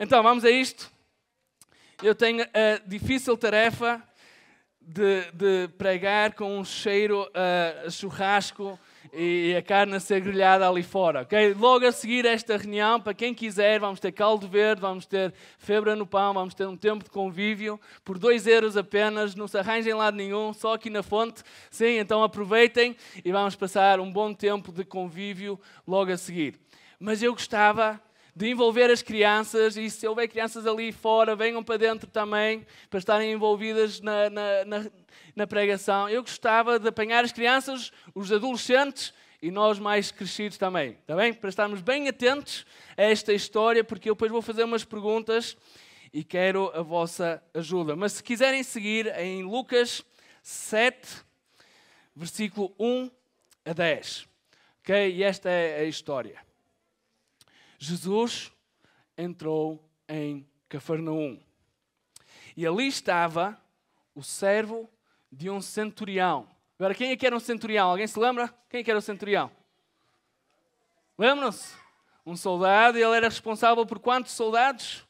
Então, vamos a isto. Eu tenho a difícil tarefa de pregar com um cheiro a churrasco e a carne a ser grelhada ali fora, ok? Logo a seguir esta reunião, para quem quiser, vamos ter caldo verde, vamos ter febra no pão, vamos ter um tempo de convívio, por 2 euros apenas, não se arranjem em lado nenhum, só aqui na fonte, sim? Então aproveitem e vamos passar um bom tempo de convívio logo a seguir. Mas eu gostava de envolver as crianças, e se houver crianças ali fora, venham para dentro também, para estarem envolvidas na pregação. Eu gostava de apanhar as crianças, os adolescentes e nós mais crescidos também, está bem? Para estarmos bem atentos a esta história, porque eu depois vou fazer umas perguntas e quero a vossa ajuda. Mas se quiserem seguir em Lucas 7, versículo 1 a 10, ok? E esta é a história. Jesus entrou em Cafarnaum e ali estava o servo de um centurião. Agora, quem é que era um centurião? Alguém se lembra? Quem é que era o centurião? Lembram-se? Um soldado, e ele era responsável por quantos soldados?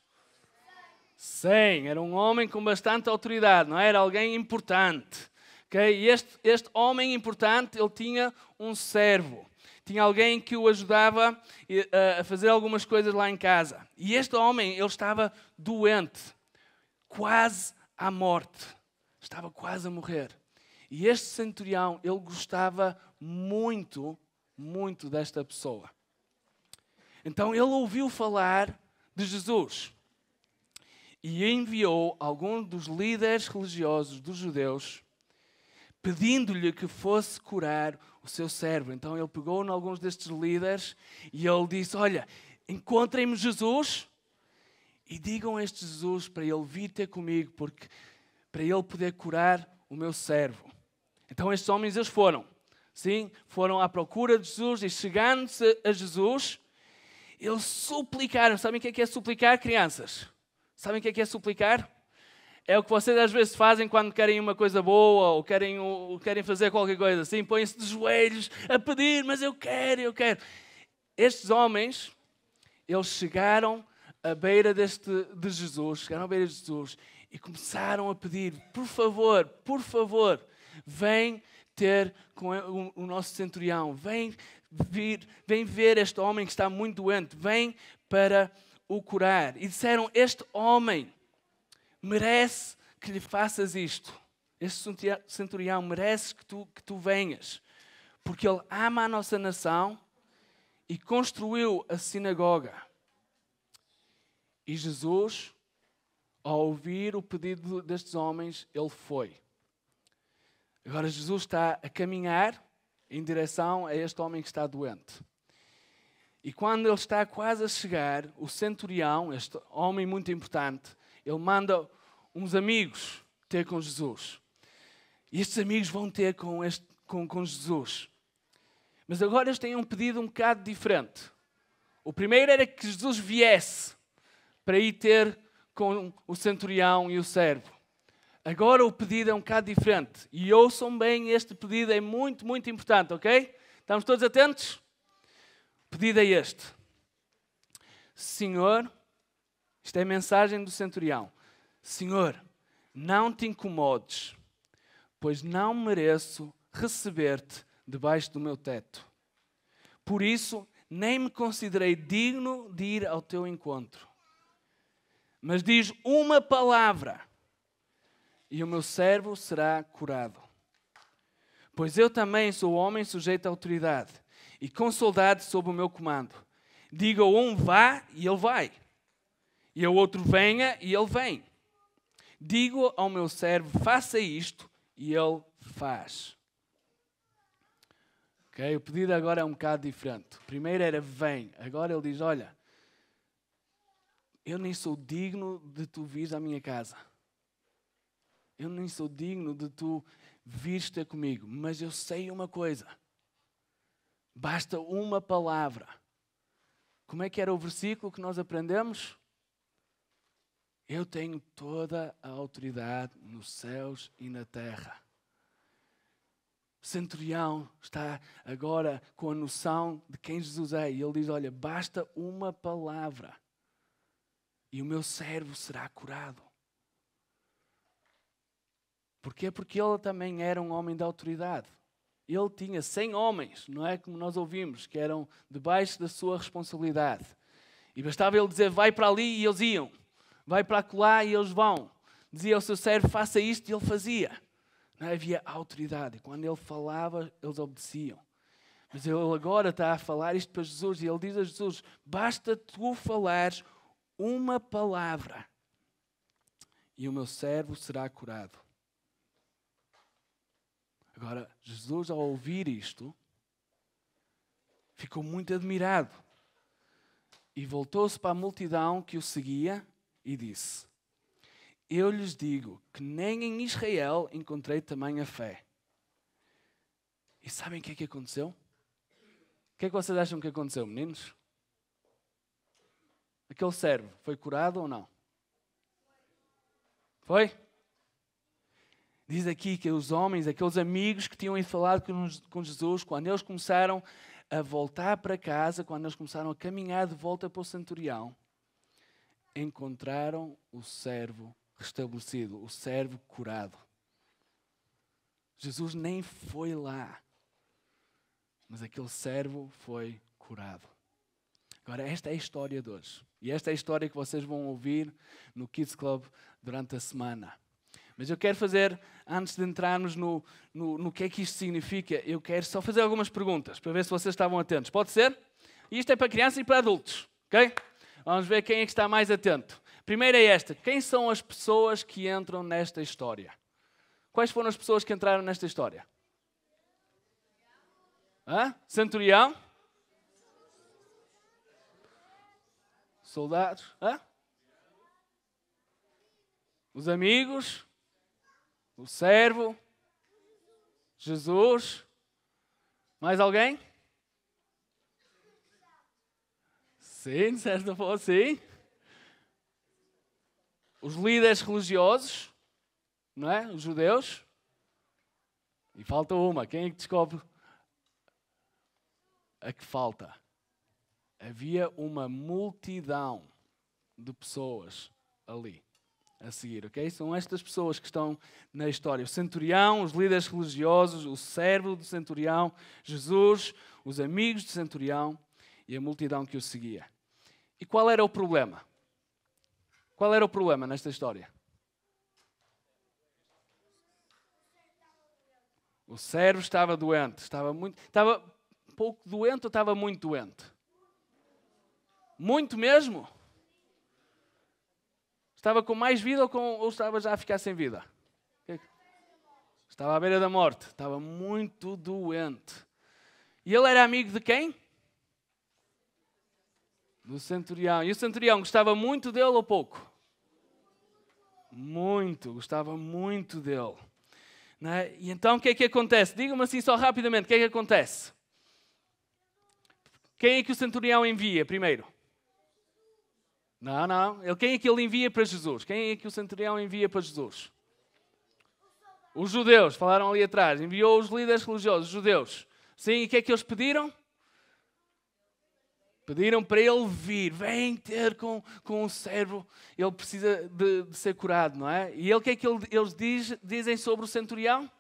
100. Era um homem com bastante autoridade, não era? Alguém importante. Okay? E este homem importante, ele tinha um servo. Tinha alguém que o ajudava a fazer algumas coisas lá em casa. E este homem, ele estava doente, quase à morte. Estava quase a morrer. E este centurião, ele gostava muito, muito desta pessoa. Então ele ouviu falar de Jesus e enviou alguns dos líderes religiosos dos judeus, pedindo-lhe que fosse curar o seu servo. Então ele pegou em alguns destes líderes e ele disse: olha, encontrem-me Jesus e digam a este Jesus para ele vir ter comigo, porque para ele poder curar o meu servo. Então estes homens, eles foram à procura de Jesus, e chegando-se a Jesus, eles suplicaram. Sabem o que é suplicar, crianças? Sabem o que é suplicar? É o que vocês às vezes fazem quando querem uma coisa boa ou querem fazer qualquer coisa assim. Põem-se de joelhos a pedir, mas eu quero. Estes homens, eles chegaram à beira de Jesus, e começaram a pedir: por favor, vem ter com o nosso centurião. Vem ver este homem que está muito doente. Vem para o curar. E disseram: este homem merece que lhe faças isto. Este centurião merece que tu venhas, porque ele ama a nossa nação e construiu a sinagoga. E Jesus, ao ouvir o pedido destes homens, ele foi. Agora Jesus está a caminhar em direção a este homem que está doente. E quando ele está quase a chegar, o centurião, este homem muito importante, ele manda uns amigos ter com Jesus. E estes amigos vão ter com Jesus. Mas agora eles têm um pedido um bocado diferente. O primeiro era que Jesus viesse para ir ter com o centurião e o servo. Agora o pedido é um bocado diferente. E ouçam bem, este pedido é muito, muito importante, ok? Estamos todos atentos? O pedido é este: Senhor, isto é a mensagem do centurião. Senhor, não te incomodes, pois não mereço receber-te debaixo do meu teto. Por isso, nem me considerei digno de ir ao teu encontro. Mas diz uma palavra e o meu servo será curado. Pois eu também sou homem sujeito à autoridade e com soldados sob o meu comando. Diga a um: vá, e ele vai. E ao outro: venha, e ele vem. Digo ao meu servo: faça isto, e ele faz. Ok? O pedido agora é um bocado diferente. O primeiro era: vem. Agora ele diz: olha, eu nem sou digno de tu vires à minha casa. Eu nem sou digno de tu vires ter comigo. Mas eu sei uma coisa. Basta uma palavra. Como é que era o versículo que nós aprendemos? Eu tenho toda a autoridade nos céus e na terra. O centurião está agora com a noção de quem Jesus é. E ele diz: olha, basta uma palavra e o meu servo será curado. Porquê? Porque ele também era um homem de autoridade. Ele tinha 100 homens, não é como nós ouvimos, que eram debaixo da sua responsabilidade. E bastava ele dizer, vai para ali e eles iam. Vai para acolá e eles vão. Dizia ao seu servo, faça isto, e ele fazia. Não havia autoridade. E quando ele falava, eles obedeciam. Mas ele agora está a falar isto para Jesus e ele diz a Jesus, basta tu falares uma palavra e o meu servo será curado. Agora, Jesus, ao ouvir isto, ficou muito admirado e voltou-se para a multidão que o seguia e disse, eu lhes digo que nem em Israel encontrei tamanha fé. E sabem o que é que aconteceu? O que é que vocês acham que aconteceu, meninos? Aquele servo foi curado ou não? Foi? Diz aqui que os homens, aqueles amigos que tinham ido falar com Jesus, quando eles começaram a voltar para casa, quando eles começaram a caminhar de volta para o centurião, encontraram o servo restabelecido, o servo curado. Jesus nem foi lá, mas aquele servo foi curado. Agora, esta é a história de hoje. E esta é a história que vocês vão ouvir no Kids Club durante a semana. Mas eu quero fazer, antes de entrarmos no que é que isto significa, eu quero só fazer algumas perguntas, para ver se vocês estavam atentos. Pode ser? E isto é para crianças e para adultos, ok? Vamos ver quem é que está mais atento. Primeiro é esta. Quem são as pessoas que entram nesta história? Quais foram as pessoas que entraram nesta história? Centurião? Soldados? Os amigos? O servo? Jesus? Mais alguém? Sim, de certa forma, sim. Os líderes religiosos, não é? Os judeus. E falta uma. Quem é que descobre a que falta? Havia uma multidão de pessoas ali a seguir, ok? São estas pessoas que estão na história. O centurião, os líderes religiosos, o servo do centurião, Jesus, os amigos do centurião e a multidão que o seguia. E qual era o problema? Qual era o problema nesta história? O servo estava doente. Estava pouco doente ou estava muito doente? Muito mesmo? Estava com mais vida ou estava já a ficar sem vida? Estava à beira da morte. Estava muito doente. E ele era amigo de quem? Do centurião. E o centurião gostava muito dele ou pouco? Muito. Gostava muito dele. Não é? E então o que é que acontece? Diga-me assim só rapidamente. O que é que acontece? Quem é que o centurião envia primeiro? Não. Quem é que ele envia para Jesus? Quem é que o centurião envia para Jesus? Os judeus, falaram ali atrás. Enviou os líderes religiosos, os judeus. Sim, e o que é que eles pediram? Pediram para ele vir. Vem ter com o servo. Ele precisa de ser curado, não é? E o que é que eles dizem sobre o centurião?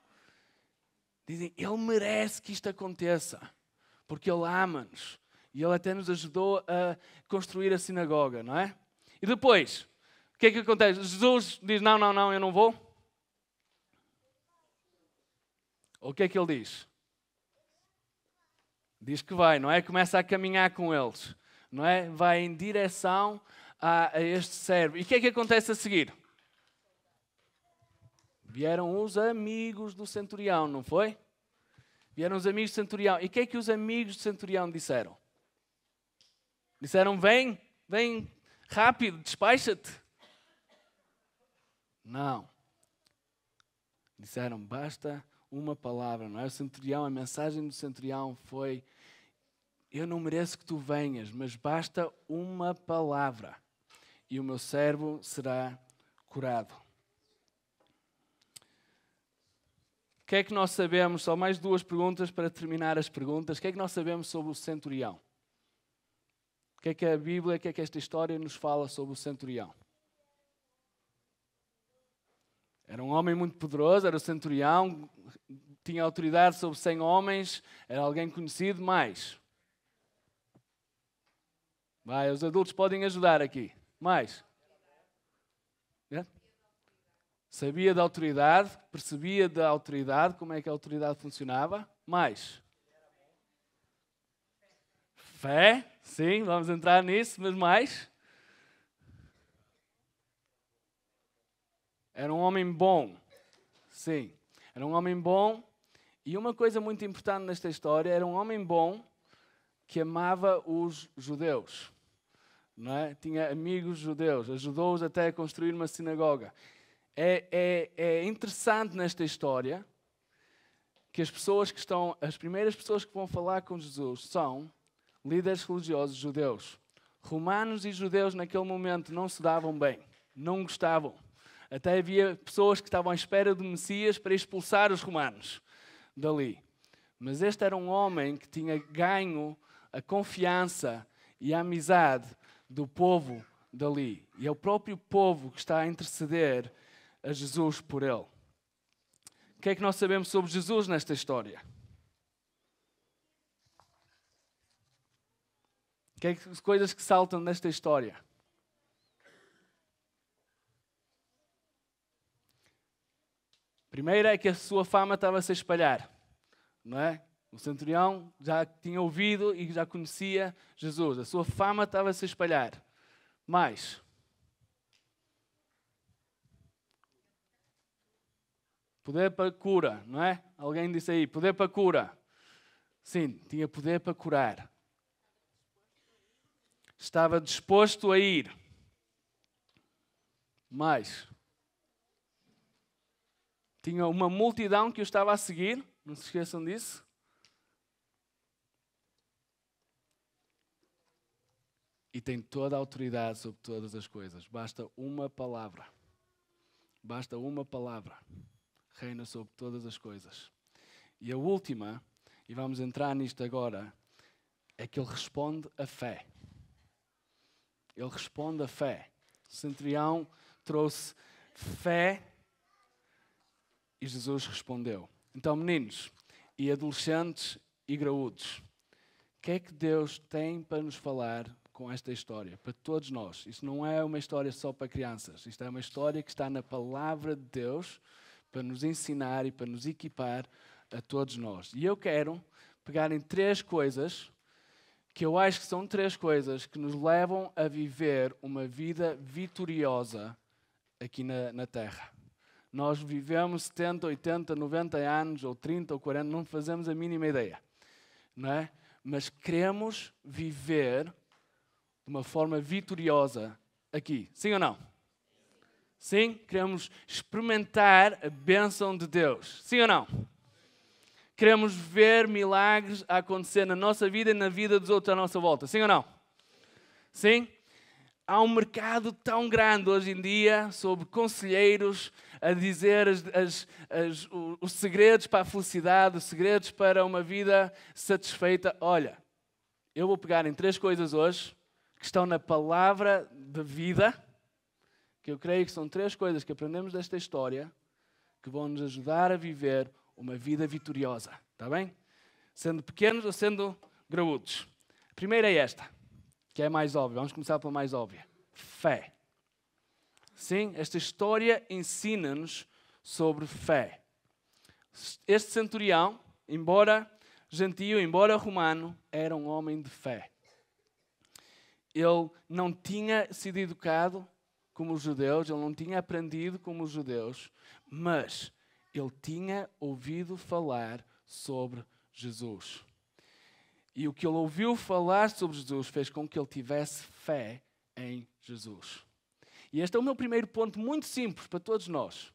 Dizem, ele merece que isto aconteça. Porque ele ama-nos. E ele até nos ajudou a construir a sinagoga, não é? E depois, o que é que acontece? Jesus diz, não, eu não vou. Ou o que é que ele diz? Diz que vai, não é? Começa a caminhar com eles, não é? Vai em direção a este servo. E o que é que acontece a seguir? Vieram os amigos do centurião, não foi? Vieram os amigos do centurião. E o que é que os amigos do centurião disseram? Disseram, vem rápido, despacha-te. Não. Disseram, basta uma palavra, não é? O centurião, a mensagem do centurião foi, eu não mereço que tu venhas, mas basta uma palavra e o meu servo será curado. O que é que nós sabemos? Só mais 2 perguntas para terminar as perguntas. O que é que nós sabemos sobre o centurião? O que é que a Bíblia, o que é que esta história nos fala sobre o centurião? Era um homem muito poderoso, era o centurião, tinha autoridade sobre 100 homens, era alguém conhecido, mais. Vai, os adultos podem ajudar aqui. Mais. É? Sabia da autoridade, percebia da autoridade, como é que a autoridade funcionava. Mais. Fé, sim, vamos entrar nisso, mas mais. Era um homem bom, sim. Era um homem bom e uma coisa muito importante nesta história, era um homem bom que amava os judeus. Não é? Tinha amigos judeus, ajudou-os até a construir uma sinagoga. É interessante nesta história que as primeiras pessoas que vão falar com Jesus são líderes religiosos judeus. Romanos e judeus naquele momento não se davam bem, não gostavam. Até havia pessoas que estavam à espera do Messias para expulsar os romanos dali. Mas este era um homem que tinha ganho a confiança e a amizade do povo dali. E é o próprio povo que está a interceder a Jesus por ele. O que é que nós sabemos sobre Jesus nesta história? Que é que coisas que saltam nesta história? Primeiro é que a sua fama estava a se espalhar, não é? O centurião já tinha ouvido e já conhecia Jesus. A sua fama estava a se espalhar. Mais. Poder para cura, não é? Alguém disse aí, poder para cura. Sim, tinha poder para curar. Estava disposto a ir. Mais. Tinha uma multidão que o estava a seguir. Não se esqueçam disso. E tem toda a autoridade sobre todas as coisas. Basta uma palavra. Basta uma palavra. Reina sobre todas as coisas. E a última, e vamos entrar nisto agora, é que ele responde a fé. Ele responde a fé. O centurião trouxe fé e Jesus respondeu. Então, meninos e adolescentes e graúdos, o que é que Deus tem para nos falar com esta história? Para todos nós. Isto não é uma história só para crianças. Isto é uma história que está na palavra de Deus para nos ensinar e para nos equipar a todos nós. E eu quero pegar em 3 coisas que eu acho que são 3 coisas que nos levam a viver uma vida vitoriosa aqui na Terra. Nós vivemos 70, 80, 90 anos, ou 30 ou 40, não fazemos a mínima ideia. Não é? Mas queremos viver de uma forma vitoriosa aqui. Sim ou não? Sim? Queremos experimentar a bênção de Deus. Sim ou não? Queremos ver milagres a acontecer na nossa vida e na vida dos outros à nossa volta. Sim ou não? Sim? Há um mercado tão grande hoje em dia sobre conselheiros a dizer os segredos para a felicidade, os segredos para uma vida satisfeita. Olha, eu vou pegar em 3 coisas hoje que estão na palavra de vida, que eu creio que são 3 coisas que aprendemos desta história que vão nos ajudar a viver uma vida vitoriosa. Está bem? Sendo pequenos ou sendo graúdos. A primeira é esta, que é a mais óbvia. Vamos começar pela mais óbvia. Fé. Sim, esta história ensina-nos sobre fé. Este centurião, embora gentio, embora romano, era um homem de fé. Ele não tinha sido educado como os judeus, ele não tinha aprendido como os judeus, mas ele tinha ouvido falar sobre Jesus. E o que ele ouviu falar sobre Jesus fez com que ele tivesse fé em Jesus. E este é o meu primeiro ponto, muito simples para todos nós.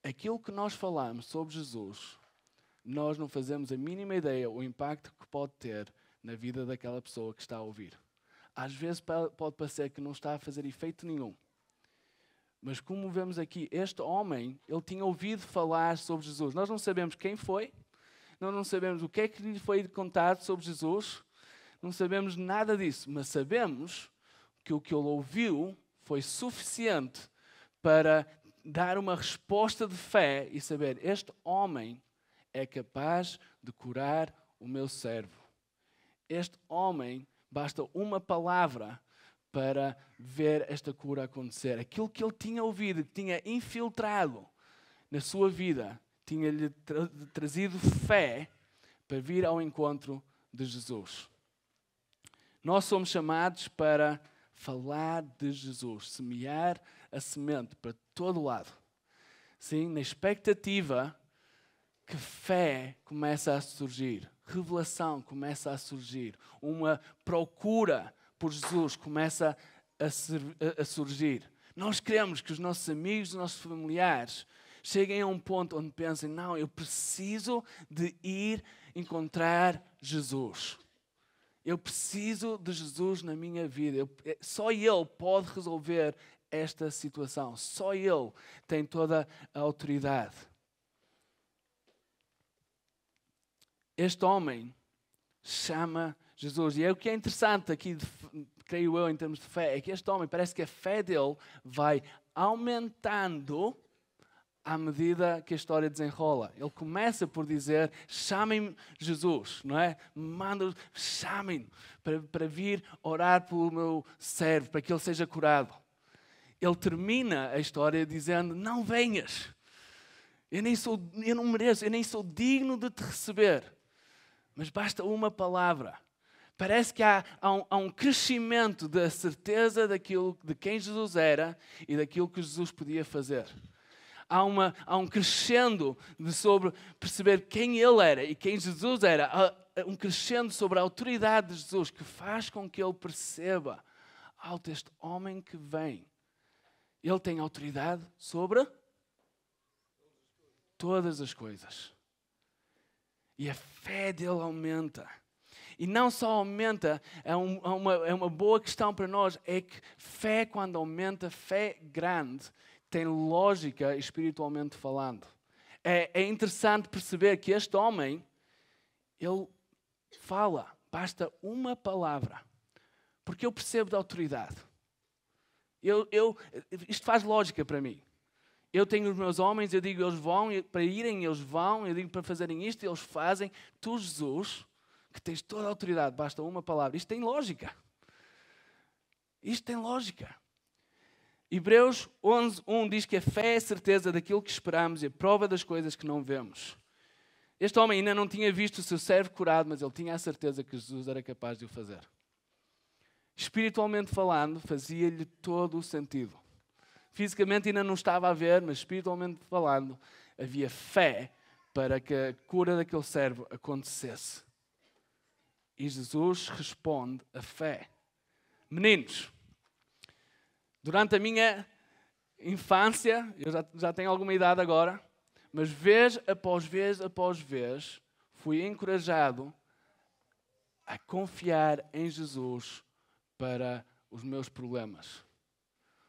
Aquilo que nós falamos sobre Jesus, nós não fazemos a mínima ideia o impacto que pode ter na vida daquela pessoa que está a ouvir. Às vezes pode parecer que não está a fazer efeito nenhum. Mas como vemos aqui, este homem, ele tinha ouvido falar sobre Jesus. Nós não sabemos quem foi, nós não sabemos o que é que lhe foi contado sobre Jesus, não sabemos nada disso, mas sabemos que o que ele ouviu foi suficiente para dar uma resposta de fé e saber, este homem é capaz de curar o meu servo. Este homem, basta uma palavra para ver esta cura acontecer. Aquilo que ele tinha ouvido, que tinha infiltrado na sua vida, tinha-lhe trazido fé para vir ao encontro de Jesus. Nós somos chamados para falar de Jesus, semear a semente para todo lado. Sim, na expectativa que fé começa a surgir, revelação começa a surgir, uma procura por Jesus começa a surgir. Nós queremos que os nossos amigos, os nossos familiares cheguem a um ponto onde pensem, não, eu preciso de ir encontrar Jesus. Eu preciso de Jesus na minha vida. Só Ele pode resolver esta situação. Só Ele tem toda a autoridade. Este homem chama Jesus. E o que é interessante aqui, creio eu, em termos de fé, é que este homem, parece que a fé dele vai aumentando à medida que a história desenrola. Ele começa por dizer, chamem Jesus, não é? Chamem para vir orar pelo meu servo, para que ele seja curado. Ele termina a história dizendo, não venhas. Eu não mereço, eu nem sou digno de te receber. Mas basta uma palavra. Parece que há um crescimento da certeza de quem Jesus era e daquilo que Jesus podia fazer. Há um crescendo sobre perceber quem Ele era e quem Jesus era. Há um crescendo sobre a autoridade de Jesus que faz com que ele perceba, este homem que vem, ele tem autoridade sobre todas as coisas. E a fé dele aumenta. E não só aumenta, é uma boa questão para nós, é que fé quando aumenta, fé grande, tem lógica espiritualmente falando. É interessante perceber que este homem, ele fala, basta uma palavra, porque eu percebo da autoridade. Isto faz lógica para mim. Eu tenho os meus homens, eu digo eles vão, para irem eles vão, eu digo para fazerem isto, eles fazem. Tu, Jesus, que tens toda a autoridade, basta uma palavra. Isto tem lógica. Isto tem lógica. Hebreus 11:1 diz que a fé é a certeza daquilo que esperamos e a prova das coisas que não vemos. Este homem ainda não tinha visto o seu servo curado, mas ele tinha a certeza que Jesus era capaz de o fazer. Espiritualmente falando, fazia-lhe todo o sentido. Fisicamente ainda não estava a ver, mas espiritualmente falando, havia fé para que a cura daquele servo acontecesse. E Jesus responde a fé. Meninos, durante a minha infância, eu já tenho alguma idade agora, mas vez após vez, fui encorajado a confiar em Jesus para os meus problemas.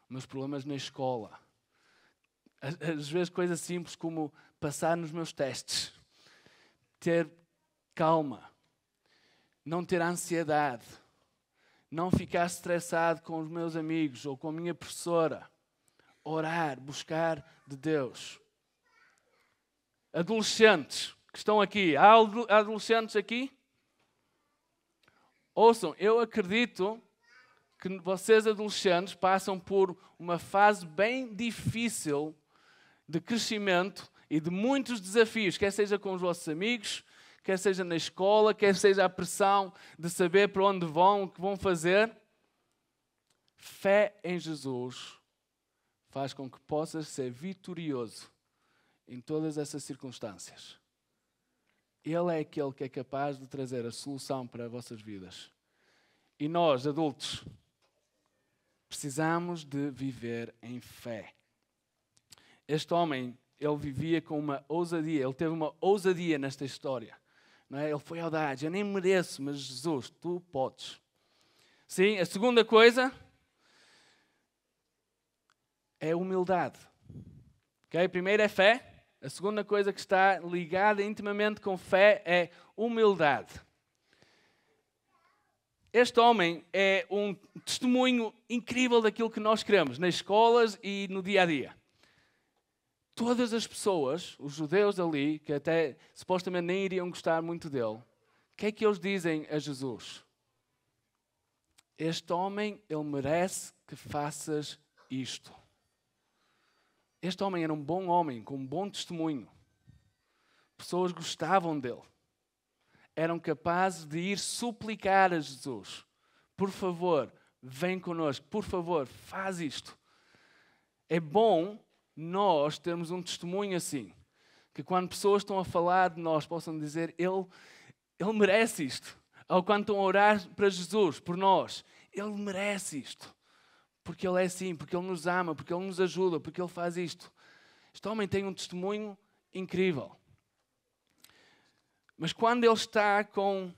Meus problemas na escola. Às vezes coisas simples como passar nos meus testes. Ter calma. Não ter ansiedade. Não ficar estressado com os meus amigos ou com a minha professora. Orar, buscar de Deus. Adolescentes que estão aqui. Há adolescentes aqui? Ouçam, eu acredito que vocês adolescentes passam por uma fase bem difícil de crescimento e de muitos desafios, quer seja com os vossos amigos, quer seja na escola, quer seja a pressão de saber para onde vão, o que vão fazer. Fé em Jesus faz com que possas ser vitorioso em todas essas circunstâncias. Ele é aquele que é capaz de trazer a solução para as vossas vidas. E nós, adultos, precisamos de viver em fé. Este homem, ele vivia com uma ousadia, ele teve uma ousadia nesta história. Não é? Ele foi audaz, eu nem mereço, mas Jesus, tu podes. Sim, a segunda coisa é humildade. Okay? A primeira é fé, a segunda coisa que está ligada intimamente com fé é humildade. Este homem é um testemunho incrível daquilo que nós queremos nas escolas e no dia a dia. Todas as pessoas, os judeus ali, que até supostamente nem iriam gostar muito dele, o que é que eles dizem a Jesus? Este homem, ele merece que faças isto. Este homem era um bom homem, com um bom testemunho. Pessoas gostavam dele. Eram capazes de ir suplicar a Jesus. Por favor, vem connosco. Por favor, faz isto. É bom nós termos um testemunho assim. Que quando pessoas estão a falar de nós, possam dizer, ele merece isto. Ou quando estão a orar para Jesus, por nós, ele merece isto. Porque ele é assim, porque ele nos ama, porque ele nos ajuda, porque ele faz isto. Este homem tem um testemunho incrível. Mas quando ele está com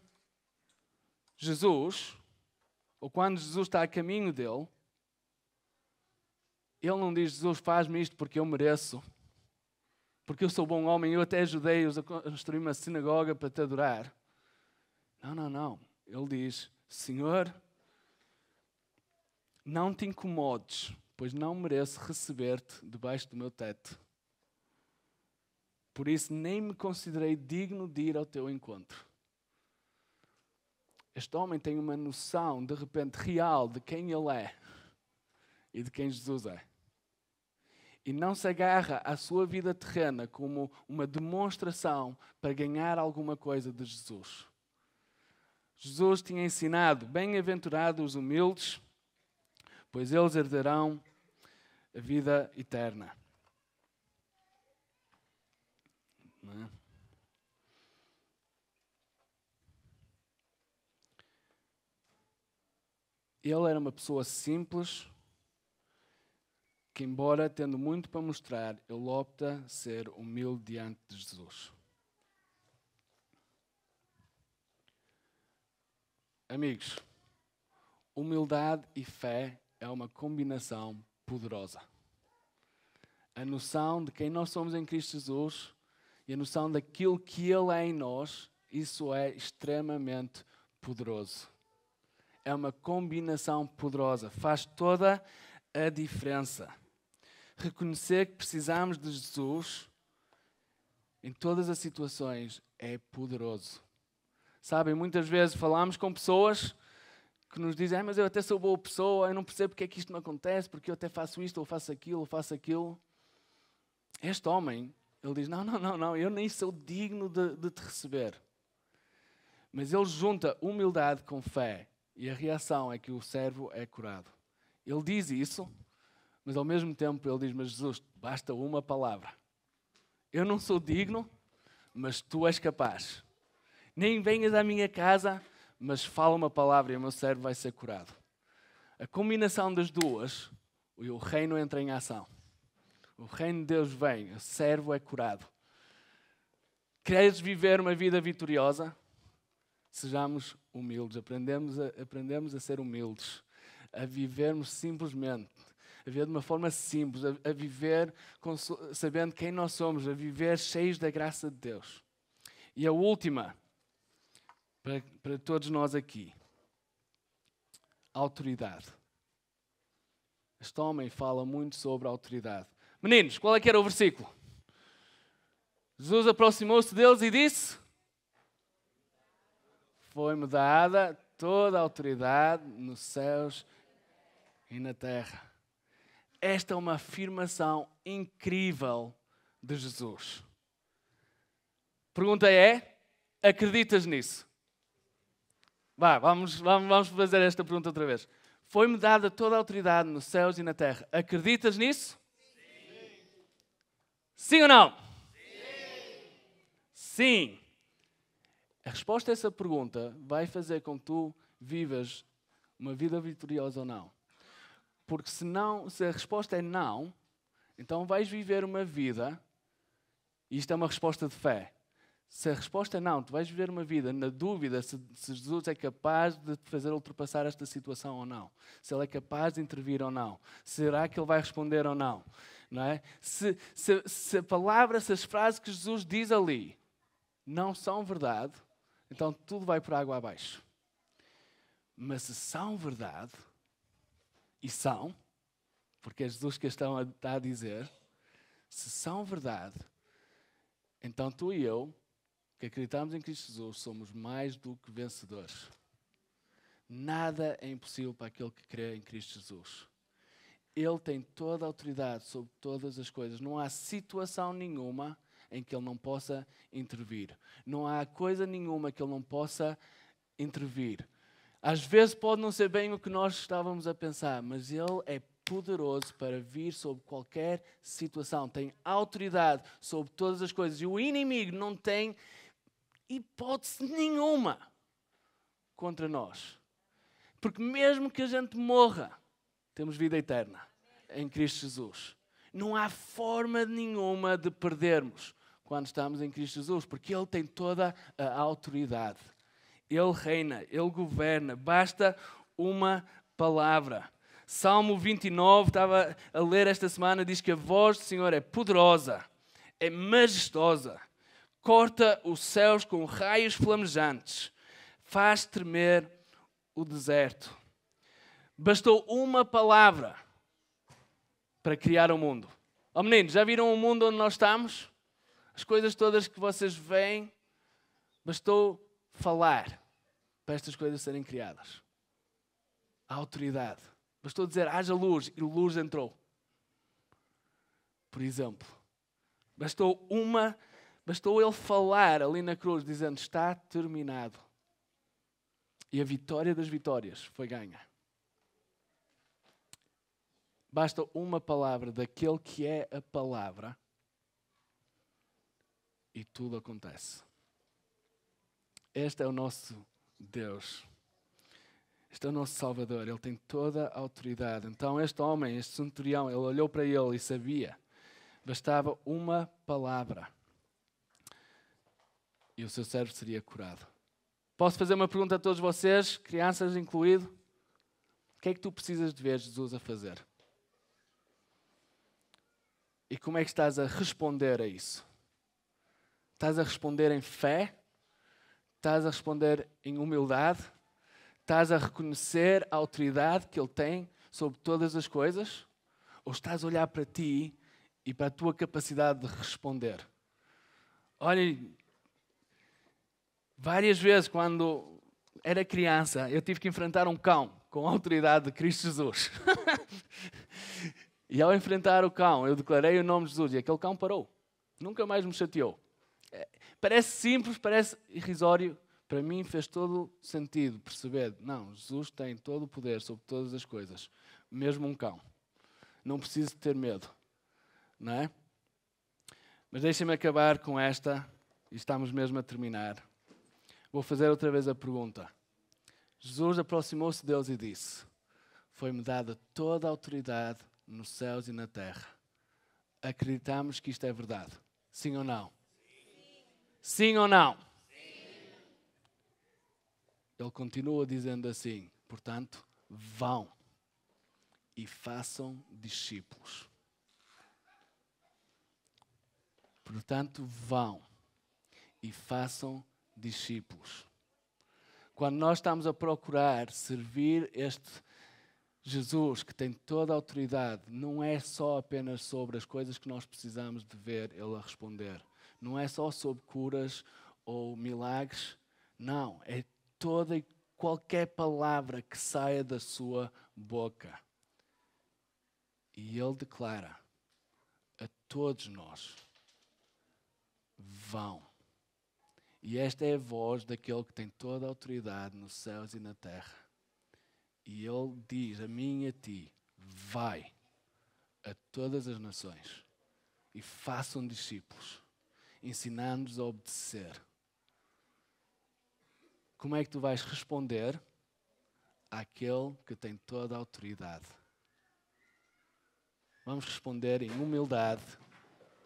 Jesus, ou quando Jesus está a caminho dele, ele não diz, Jesus, faz-me isto porque eu mereço, porque eu sou bom homem, eu até ajudei-os a construir uma sinagoga para te adorar. Não. Ele diz, Senhor, não te incomodes, pois não mereço receber-te debaixo do meu teto. Por isso nem me considerei digno de ir ao teu encontro. Este homem tem uma noção, de repente, real de quem ele é e de quem Jesus é. E não se agarra à sua vida terrena como uma demonstração para ganhar alguma coisa de Jesus. Jesus tinha ensinado, bem-aventurados os humildes, pois eles herdarão a vida eterna. Não é? Ele era uma pessoa simples, que embora tendo muito para mostrar, ele opta ser humilde diante de Jesus. Amigos, humildade e fé é uma combinação poderosa. A noção de quem nós somos em Cristo Jesus e a noção daquilo que Ele é em nós, isso é extremamente poderoso. É uma combinação poderosa, faz toda a diferença. Reconhecer que precisamos de Jesus em todas as situações é poderoso. Sabem, muitas vezes falamos com pessoas que nos dizem, mas eu até sou boa pessoa, eu não percebo porque é que isto não acontece, porque eu até faço isto, ou faço aquilo. Este homem, ele diz, não, eu nem sou digno de te receber. Mas ele junta humildade com fé e a reação é que o servo é curado. Ele diz isso, mas ao mesmo tempo ele diz, mas Jesus, basta uma palavra. Eu não sou digno, mas tu és capaz. Nem venhas à minha casa, mas fala uma palavra e o meu servo vai ser curado. A combinação das duas, o reino entra em ação. O reino de Deus vem, o servo é curado. Queres viver uma vida vitoriosa? Sejamos humildes, aprendemos a ser humildes, a vivermos simplesmente, a viver de uma forma simples, a viver sabendo quem nós somos, a viver cheios da graça de Deus. E a última, para todos nós aqui, autoridade. Este homem fala muito sobre a autoridade. Meninos, qual é que era o versículo? Jesus aproximou-se deles e disse, foi-me dada toda a autoridade nos céus e na terra. Esta é uma afirmação incrível de Jesus. Pergunta é, acreditas nisso? Vamos fazer esta pergunta outra vez. Foi-me dada toda a autoridade nos céus e na terra. Acreditas nisso? Sim. Sim ou não? Sim. A resposta a essa pergunta vai fazer com que tu vivas uma vida vitoriosa ou não. Porque se a resposta é não, então vais viver uma vida, e isto é uma resposta de fé. Se a resposta é não, tu vais viver uma vida na dúvida se Jesus é capaz de te fazer ultrapassar esta situação ou não. Se Ele é capaz de intervir ou não. Será que Ele vai responder ou não? Não é? Se a palavra, se as frases que Jesus diz ali não são verdade, então tudo vai por água abaixo. Mas se são verdade, e são, porque é Jesus que está a dizer, se são verdade, então tu e eu, que acreditamos em Cristo Jesus, somos mais do que vencedores. Nada é impossível para aquele que crê em Cristo Jesus. Ele tem toda a autoridade sobre todas as coisas. Não há situação nenhuma em que Ele não possa intervir. Não há coisa nenhuma que Ele não possa intervir. Às vezes pode não ser bem o que nós estávamos a pensar, mas Ele é poderoso para vir sobre qualquer situação. Tem autoridade sobre todas as coisas. E o inimigo não tem hipótese nenhuma contra nós. Porque mesmo que a gente morra, temos vida eterna em Cristo Jesus. Não há forma nenhuma de perdermos quando estamos em Cristo Jesus, porque Ele tem toda a autoridade. Ele reina, Ele governa, basta uma palavra. Salmo 29, estava a ler esta semana, diz que a voz do Senhor é poderosa, é majestosa, corta os céus com raios flamejantes, faz tremer o deserto. Bastou uma palavra para criar o mundo. Oh meninos, já viram o mundo onde nós estamos? As coisas todas que vocês veem, bastou falar para estas coisas serem criadas. A autoridade. Bastou dizer, haja luz, e luz entrou. Por exemplo. Bastou ele falar ali na cruz, dizendo, está terminado. E a vitória das vitórias foi ganha. Basta uma palavra daquele que é a palavra e tudo acontece. Este é o nosso Deus. Este é o nosso Salvador. Ele tem toda a autoridade. Então este homem, este centurião, ele olhou para ele e sabia. Bastava uma palavra e o seu servo seria curado. Posso fazer uma pergunta a todos vocês, crianças incluído? O que é que tu precisas de ver Jesus a fazer? E como é que estás a responder a isso? Estás a responder em fé? Estás a responder em humildade? Estás a reconhecer a autoridade que Ele tem sobre todas as coisas? Ou estás a olhar para ti e para a tua capacidade de responder? Olhem, várias vezes quando era criança, eu tive que enfrentar um cão com a autoridade de Cristo Jesus. E ao enfrentar o cão, eu declarei o nome de Jesus e aquele cão parou. Nunca mais me chateou. Parece simples, parece irrisório. Para mim fez todo sentido perceber. Não, Jesus tem todo o poder sobre todas as coisas. Mesmo um cão. Não preciso ter medo. Não é? Mas deixem-me acabar com esta. E estamos mesmo a terminar. Vou fazer outra vez a pergunta. Jesus aproximou-se de Deus e disse: foi-me dada toda a autoridade nos céus e na terra. Acreditamos que isto é verdade? Sim ou não? Sim ou não? Sim. Ele continua dizendo assim, portanto, vão e façam discípulos. Portanto, vão e façam discípulos. Quando nós estamos a procurar servir este Jesus, que tem toda a autoridade, não é só apenas sobre as coisas que nós precisamos de ver Ele a responder. Não é só sobre curas ou milagres. Não, é toda e qualquer palavra que saia da sua boca. E Ele declara a todos nós: vão. E esta é a voz daquele que tem toda a autoridade nos céus e na terra. E Ele diz a mim e a ti: vai a todas as nações e façam discípulos, ensinando-os a obedecer. Como é que tu vais responder àquele que tem toda a autoridade? Vamos responder em humildade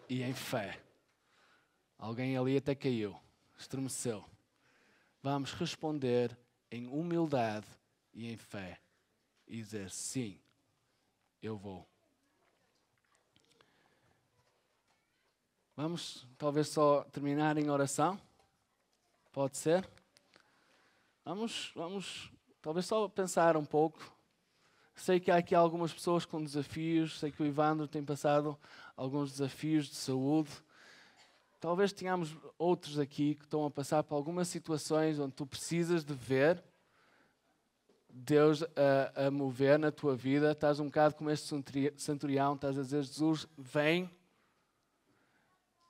e em fé. Alguém ali até caiu, estremeceu. Vamos responder em humildade e em fé e dizer: sim, eu vou. Vamos talvez só terminar em oração? Pode ser? Vamos talvez só pensar um pouco. Sei que há aqui algumas pessoas com desafios, sei que o Ivandro tem passado alguns desafios de saúde. Talvez tenhamos outros aqui que estão a passar por algumas situações onde tu precisas de ver Deus a mover na tua vida. Estás um bocado como este centurião, estás a dizer, Jesus, vem.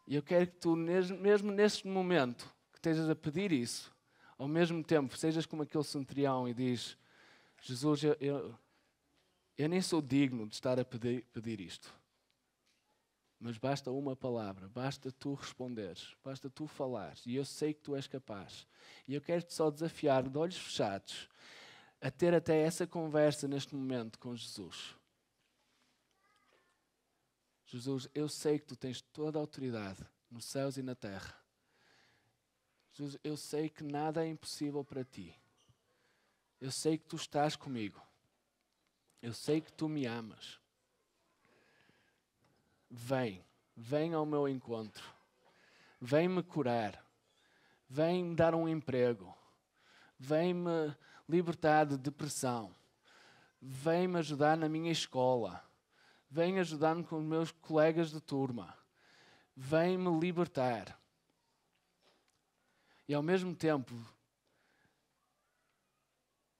E eu quero que tu, mesmo neste momento, que estejas a pedir isso, ao mesmo tempo, sejas como aquele centurião e diz, Jesus, eu nem sou digno de estar a pedir isto. Mas basta uma palavra, basta tu responderes, basta tu falares. E eu sei que tu és capaz. E eu quero-te só desafiar, de olhos fechados, a ter até essa conversa neste momento com Jesus. Jesus, eu sei que tu tens toda a autoridade nos céus e na terra. Jesus, eu sei que nada é impossível para ti. Eu sei que tu estás comigo. Eu sei que tu me amas. Vem ao meu encontro. Vem me curar. Vem me dar um emprego. Vem me libertar de depressão. Vem me ajudar na minha escola. Vem ajudar-me com os meus colegas de turma. Vem me libertar. E ao mesmo tempo,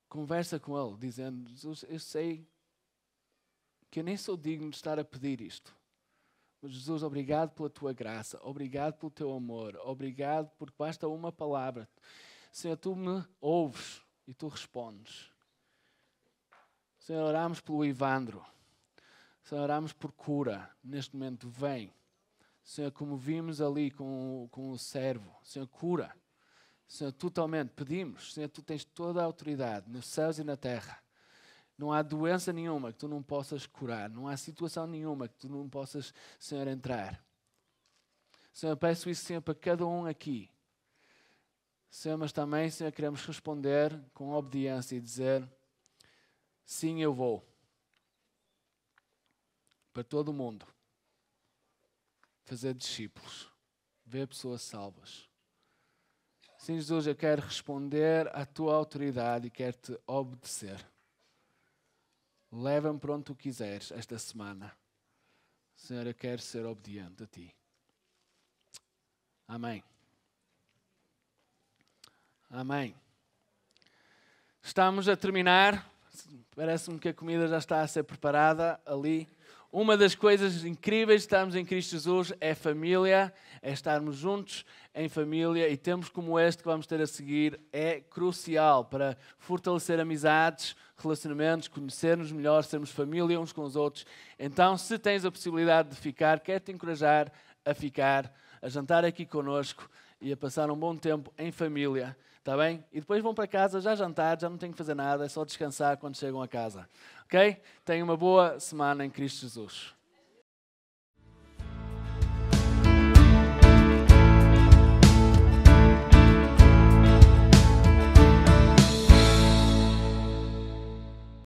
conversa com ele, dizendo, Jesus, eu sei que eu nem sou digno de estar a pedir isto. Mas Jesus, obrigado pela tua graça, obrigado pelo teu amor, obrigado porque basta uma palavra. Senhor, tu me ouves e tu respondes. Senhor, oramos pelo Ivandro. Senhor, oramos por cura. Neste momento, vem. Senhor, como vimos ali com o servo. Senhor, cura. Senhor, totalmente pedimos. Senhor, tu tens toda a autoridade nos céus e na terra. Não há doença nenhuma que tu não possas curar. Não há situação nenhuma que tu não possas, Senhor, entrar. Senhor, eu peço isso, Senhor, para cada um aqui. Senhor, mas também, Senhor, queremos responder com obediência e dizer, sim, eu vou. Para todo o mundo. Fazer discípulos. Ver pessoas salvas. Sim, Jesus, eu quero responder à tua autoridade e quero-te obedecer. Leva-me para onde tu quiseres esta semana. Senhor, eu quero ser obediente a ti. Amém. Amém. Estamos a terminar. Parece-me que a comida já está a ser preparada ali. Uma das coisas incríveis de estarmos em Cristo Jesus é família, é estarmos juntos em família e tempos como este que vamos ter a seguir é crucial para fortalecer amizades, relacionamentos, conhecer-nos melhor, sermos família uns com os outros. Então, se tens a possibilidade de ficar, quero-te encorajar a ficar, a jantar aqui connosco e a passar um bom tempo em família, está bem? E depois vão para casa já jantar, já não têm que fazer nada, é só descansar quando chegam a casa. Ok? Tenham uma boa semana em Cristo Jesus.